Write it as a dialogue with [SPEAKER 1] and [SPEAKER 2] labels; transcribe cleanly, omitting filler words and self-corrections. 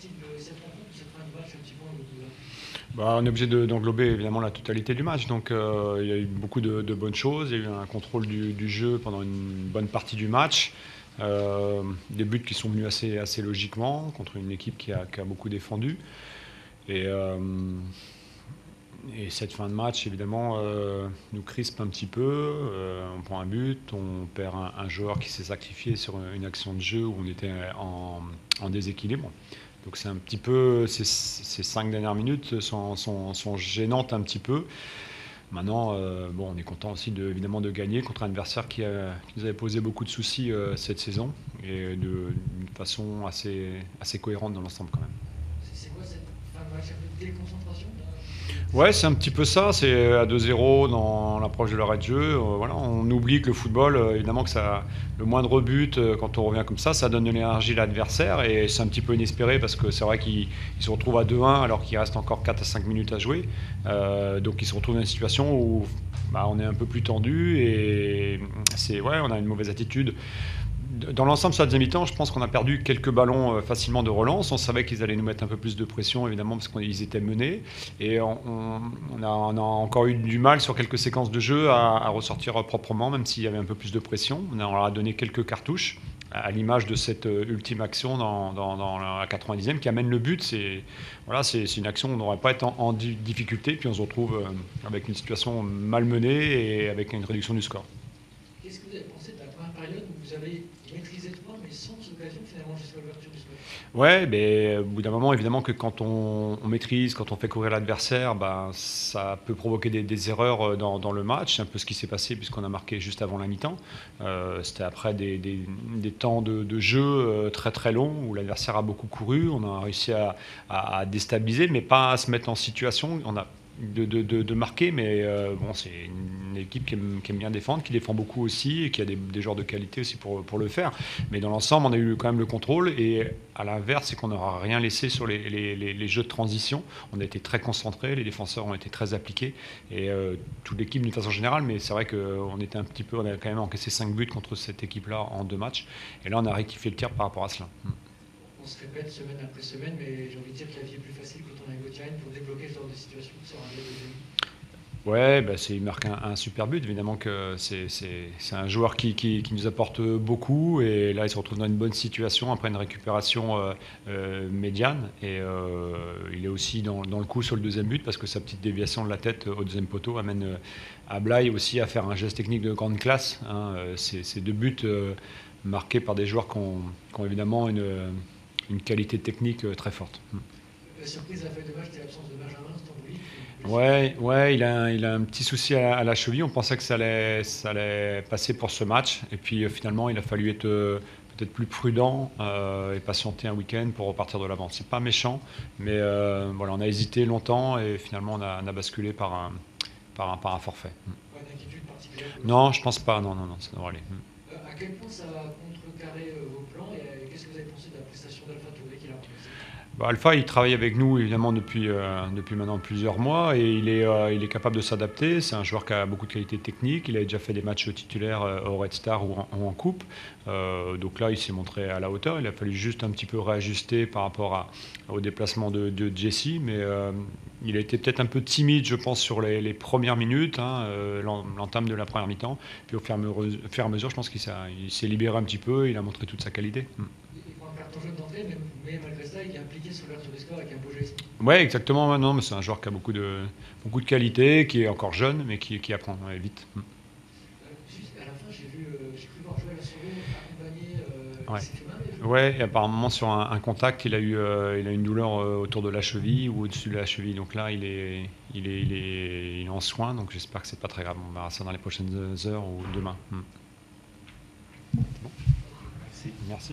[SPEAKER 1] partie de cette rencontre ou cette fin de match un petit peu en Ligue 2?
[SPEAKER 2] Bah, on est obligé d'englober évidemment la totalité du match. Donc il y a eu beaucoup de bonnes choses. Il y a eu un contrôle du jeu pendant une bonne partie du match. Des buts qui sont venus assez logiquement contre une équipe qui a beaucoup défendu. Et, euh, et cette fin de match, évidemment, nous crispe un petit peu. On prend un but, on perd un joueur qui s'est sacrifié sur une action de jeu où on était en déséquilibre. Donc c'est un petit peu, ces 5 dernières minutes sont gênantes un petit peu. Maintenant, bon, on est content aussi évidemment de gagner contre un adversaire qui nous avait posé beaucoup de soucis cette saison et d'une façon assez cohérente dans l'ensemble quand même.
[SPEAKER 1] C'est quoi cette fin de match? Un peu de déconcentration là?
[SPEAKER 2] Ouais, c'est un petit peu ça. C'est à 2-0 dans l'approche de l'arrêt de jeu. Voilà, on oublie que le football, évidemment, le moindre but, quand on revient comme ça donne de l'énergie à l'adversaire. Et c'est un petit peu inespéré parce que c'est vrai qu'il se retrouve à 2-1 alors qu'il reste encore 4 à 5 minutes à jouer. Donc il se retrouve dans une situation où bah, on est un peu plus tendu et ouais, on a une mauvaise attitude. Dans l'ensemble, sur la deuxième mi-temps, je pense qu'on a perdu quelques ballons facilement de relance. On savait qu'ils allaient nous mettre un peu plus de pression, évidemment, parce qu'ils étaient menés. Et on a encore eu du mal sur quelques séquences de jeu à ressortir proprement, même s'il y avait un peu plus de pression. On leur a donné quelques cartouches, à l'image de cette ultime action dans la 90e qui amène le but. Voilà, c'est une action où on n'aurait pas été en difficulté, puis on se retrouve avec une situation malmenée et avec une réduction du score.
[SPEAKER 1] Qu'est-ce que vous avez pensé de la première période où vous avez maîtrisé le score mais sans occasion finalement jusqu'à l'ouverture du score?
[SPEAKER 2] Ouais, mais au bout d'un moment, évidemment que quand on maîtrise, quand on fait courir l'adversaire, ben, ça peut provoquer des erreurs dans le match. C'est un peu ce qui s'est passé puisqu'on a marqué juste avant la mi-temps. C'était après des temps de jeu très très longs où l'adversaire a beaucoup couru. On a réussi à déstabiliser, mais pas à se mettre en situation. On a de marquer, mais bon, c'est une équipe qui aime bien défendre, qui défend beaucoup aussi et qui a des joueurs de qualité aussi pour le faire. Mais dans l'ensemble, on a eu quand même le contrôle et à l'inverse, c'est qu'on n'aura rien laissé sur les jeux de transition. On a été très concentrés, les défenseurs ont été très appliqués et toute l'équipe d'une façon générale, mais c'est vrai qu'on était un petit peu, on a quand même encaissé 5 buts contre cette équipe-là en 2 matchs et là on a rectifié le tir par rapport à cela.
[SPEAKER 1] On se répète semaine après semaine, mais j'ai envie de dire que la vie est plus facile quand on a Gauthier pour débloquer ce genre de situation sur un début de génie.
[SPEAKER 2] Ouais, bah il marque un super but. Évidemment que c'est un joueur qui nous apporte beaucoup. Et là, il se retrouve dans une bonne situation après une récupération médiane. Et il est aussi dans le coup sur le deuxième but parce que sa petite déviation de la tête au deuxième poteau amène Ablaye aussi à faire un geste technique de grande classe. Hein. Ces deux buts marqués par des joueurs qui ont évidemment une qualité technique très forte.
[SPEAKER 1] La surprise à la feuille de match, c'était l'absence de Benjamin Stambouli.
[SPEAKER 2] Ouais, il a un petit souci à la cheville. On pensait que ça allait passer pour ce match. Et puis finalement, il a fallu être peut-être plus prudent et patienter un week-end pour repartir de l'avant. C'est pas méchant, mais voilà, on a hésité longtemps et finalement, on a basculé par un forfait.
[SPEAKER 1] Pas d'inquiétude particulière pour le
[SPEAKER 2] Non,
[SPEAKER 1] match.
[SPEAKER 2] je pense pas. Non, ça devrait aller.
[SPEAKER 1] À quel point ça va contrecarrer vos plans et qu'est-ce que vous avez pensé de la prestation d'Alpha Touré qui l'a remplacé?
[SPEAKER 2] Bah, Alpha, il travaille avec nous évidemment depuis maintenant plusieurs mois et il est capable de s'adapter. C'est un joueur qui a beaucoup de qualités techniques. Il a déjà fait des matchs titulaires au Red Star ou en coupe. Donc là, il s'est montré à la hauteur. Il a fallu juste un petit peu réajuster par rapport au déplacement de Jesse. Mais il a été peut-être un peu timide, je pense, sur les premières minutes, hein, l'entame de la première mi-temps. Puis au fur et à mesure, je pense qu'il s'est libéré un petit peu. Il a montré toute sa qualité.
[SPEAKER 1] Il prend un carton jaune d'entrée, mais malgré ça, il est impliqué sur l'ouverture du score avec un beau geste.
[SPEAKER 2] Ouais, exactement. Ouais, non, mais c'est un joueur qui a beaucoup de qualité, qui est encore jeune, mais qui apprend vite.
[SPEAKER 1] Juste à la fin, j'ai cru voir Joël Assogo accompagner.
[SPEAKER 2] Ouais.
[SPEAKER 1] Il s'est fait mal.
[SPEAKER 2] Ouais, et apparemment sur un contact, il a une douleur autour de la cheville ou au-dessus de la cheville. Donc là, il est en soins. Donc j'espère que c'est pas très grave. On verra ça dans les prochaines heures ou demain.